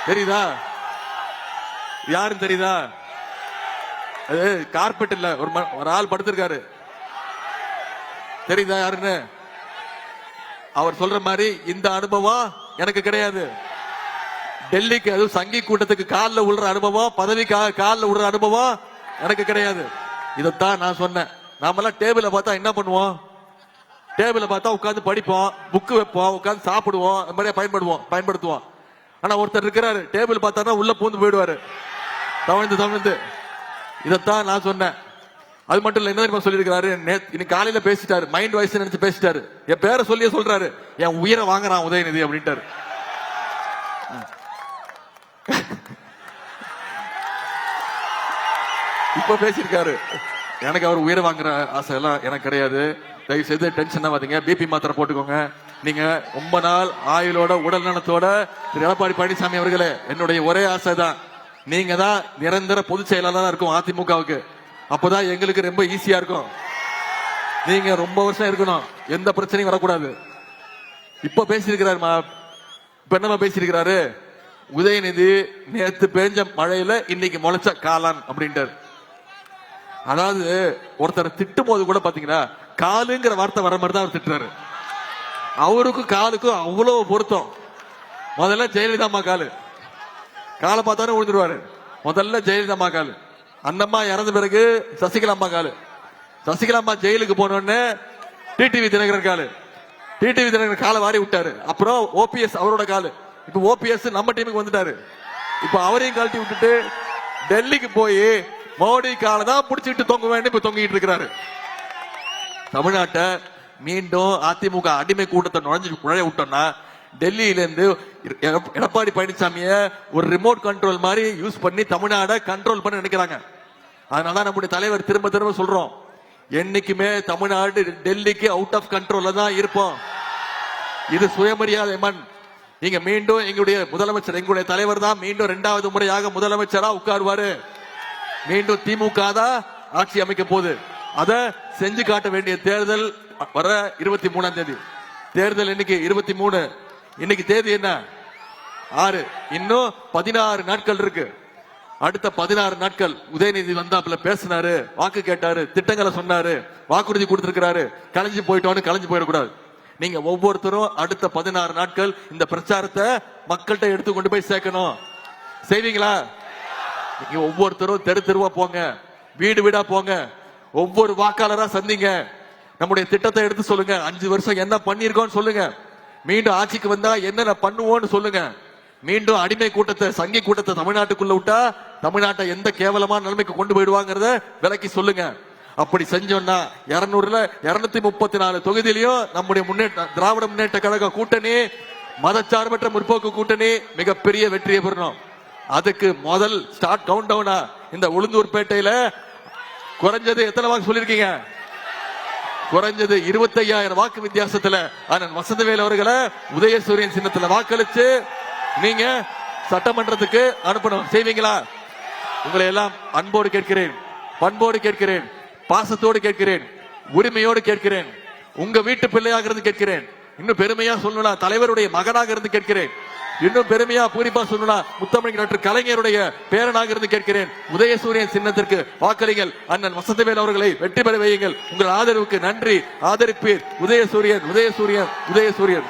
தெரியுதா? யாருன்னு தெரியுதா? கார்பெட் இல்ல, ஒரு ஆள் படுத்திருக்காரு. தெரியுதா யாருன்னு? அவர் சொல்ற மாதிரி இந்த அனுபவம் எனக்கு கிடையாது. டெல்லிக்கு அதுவும் சங்கி கூட்டத்துக்கு காலில் விழுற அனுபவம், பதவிக்காக காலில் விழுற அனுபவம் எனக்கு கிடையாது. இதைத்தான் நான் சொன்னேன். நாமெல்லாம் டேபிள பார்த்தா என்ன பண்ணுவோம்? டேபிள பார்த்தா உட்காந்து படிப்போம், புக்கு வைப்போம், உட்காந்து சாப்பிடுவோம், அந்த மாதிரியே பயன்படுத்துவோம். ஆனா ஒருத்தர் இருக்கிறாரு, டேபிள் பார்த்தாருன்னா உள்ள பூந்து போயிடுவாரு, தவழ்ந்து. இதைத்தான் நான் சொன்னேன். அது மட்டும் இல்ல, என்ன சொல்லியிருக்காரு, இன்னைக்கு காலையில பேசிட்டாரு, மைண்ட் வாய்ஸ் நினைச்சு பேசிட்டாரு. என் பேரை சொல்லியே சொல்றாரு, என் உயிரை வாங்குறான் உதயநிதி அப்படின்ட்டாரு. இப்ப பேசியிருக்காரு, எனக்கு அவர் உயிரை வாங்குற ஆசை எல்லாம் எனக்கு கிடையாது, தயவு செய்து டென்ஷன் ஆகாதீங்க, பிபி மாத்திரை போட்டுக்கோங்க, நீங்க ரொம்ப நாள் ஆயுளோட உடல் நலத்தோட திரு எடப்பாடி பழனிசாமி அவர்களே, என்னுடைய ஒரே ஆசை தான், நீங்க தான் நிரந்தர பொதுச் செயலாளராக இருக்கும் அதிமுகவுக்கு. அப்பதான் எங்களுக்கு ரொம்ப ஈஸியா இருக்கும். நீங்க ரொம்ப வருஷம் இருக்கணும், எந்த பிரச்சனையும் வரக்கூடாது. இப்ப பேசியிருக்கிறாரு, இப்ப என்னமா பேசியிருக்கிறாரு, உதயநிதி நேத்து பேஞ்ச மழையில இன்னைக்கு முளைச்ச காளான் அப்படின்ட்டாரு. அதாவது ஒருத்தர் திட்டும் போது கூட பாத்தீங்கன்னா காலுங்கிற வார்த்தை வர மாதிரி தான் அவர் திட்டுறாரு. அவருக்கும் காலுக்கும் அவ்வளவு பொருத்தம். முதல்ல ஜெயலலிதா அம்மா காலை பார்த்தாலும் விழுந்துருவாரு. முதல்ல ஜெயலலிதா அம்மா காலு, அந்தம்மா இறந்த பிறகு சசிகலா அம்மா காலு, சசிகலா அம்மா ஜெயிலுக்கு போனோடனே டிடிவி தினகரன் காலு, டிடிவி தினகரன் காலை வாரி விட்டாரு. அப்புறம் ஓபிஎஸ் அவரோட காலு, இப்ப ஓபிஎஸ் நம்ம டீமுக்கு வந்துட்டாரு. இப்ப அவரையும் கழட்டி விட்டுட்டு டெல்லிக்கு போய் மோடி காலை தான் பிடிச்சிட்டு தொங்க வேண்டும் இப்ப தொங்கிட்டு இருக்கிறாரு. தமிழ்நாட்டை மீண்டும் அதிமுக அடிமை கூட்டத்தை நுழைய விட்டோம்னா டெல்லியில இருந்து எடப்பாடி பழனிசாமிய ஒரு ரிமோட் கண்ட்ரோல் மாதிரி யூஸ் பண்ணி தமிழ்நாட கண்ட்ரோல் பண்ண நினைக்கிறாங்க. அதனால நம்முடைய தலைவர் திரும்ப சொல்றோம், என்னைக்குமே தமிழ்நாடு டெல்லிக்கு அவுட் ஆஃப் கண்ட்ரோல்ல தான் இருப்போம். இது சுயமரியாதை மண். நீங்க மீண்டும் எங்களுடைய முதலமைச்சர், எங்களுடைய தலைவர் தான் மீண்டும் 2வது முறையாக முதலமைச்சரா உட்காருவாரு. மீண்டும் திமுக தான் ஆட்சி அமைக்க போகுது. அதை செஞ்சு காட்ட வேண்டிய தேர்தல் வர 23ஆம் தேதி. தேர்தல் இன்னைக்கு 23, இன்னைக்கு தேதி என்ன 6, இன்னும் 16 நாட்கள் இருக்கு. அடுத்த 16 நாட்கள் உதயநிதி வந்தாப்புல பேசினாரு, வாக்கு கேட்டாரு, திட்டங்களை சொன்னாரு, வாக்குறுதி கொடுத்திருக்கிறாரு, கலைஞ்சு போயிடக்கூடாது. நீங்க ஒவ்வொருத்தரும் அடுத்த 16 நாட்கள் இந்த பிரச்சாரத்தை மக்கள்கிட்ட எடுத்து கொண்டு போய் சேர்க்கணும். செய்வீங்களா? நீங்க ஒவ்வொருத்தரும் தெருவா போங்க, வீடு வீடா போங்க, ஒவ்வொரு வாக்காளரா சந்திங்க, நம்முடைய திட்டத்தை எடுத்து சொல்லுங்க, 5 வருஷம் என்ன பண்ணிருக்கோம் சொல்லுங்க, மீண்டும் ஆட்சிக்கு வந்தா என்னென்ன பண்ணுவோம்னு சொல்லுங்க. மீண்டும் அடிமை கூட்டத்தை, சங்கி கூட்டத்தை தமிழ்நாட்டுக்குள்ள விட்டா தமிழ்நாட்டை எந்த கேவலமான நிலைமைக்கு கொண்டு போயிடுவாங்கிறத விலக்கி சொல்லுங்க. அப்படி செஞ்சோம்னா 200ல 234 தொகுதியிலையும் நம்முடைய திராவிட முன்னேற்ற கழக கூட்டணி, மதச்சார்பற்ற முற்போக்கு கூட்டணி மிகப்பெரிய வெற்றியை பெறணும். அதுக்கு முதல் ஸ்டார்ட் கவுண்ட் டவுனா இந்த உளுந்தூர்பேட்டையில குறைஞ்சது எத்தனை வாக்கு சொல்லிருக்கீங்க? குறைஞ்சது 25,000 வாக்கு வித்தியாசத்துல அண்ணன் வசந்தவேல் அவர்களை உதயசூரியன் சின்னத்துல வாக்களிச்சு நீங்க சட்டமன்றத்துக்கு அனுப்பணும். செய்வீங்களா? உங்களை எல்லாம் அன்போடு கேட்கிறேன், பண்போடு கேட்கிறேன், பாசத்தோடு கேட்கிறேன், உரிமையோடு கேட்கிறேன், உங்க வீட்டு பிள்ளையாக இருந்து கேட்கிறேன், இன்னும் பெருமையா சொல்லணும் தலைவருடைய மகனாக இருந்து கேட்கிறேன், இன்னும் பெருமையா பூரிப்பா சொல்லணும் முத்தமிழ் டாக்டர் கலைஞருடைய பேரனாக இருந்து கேட்கிறேன். உதயசூரியன் சின்னத்திற்கு வாக்களிங்கள், அண்ணன் வசந்தவேல் அவர்களை வெற்றி பெற வையுங்கள். உங்கள் ஆதரவுக்கு நன்றி. ஆதரிப்பீர். உதயசூரியன், உதயசூரியன், உதயசூரியன்.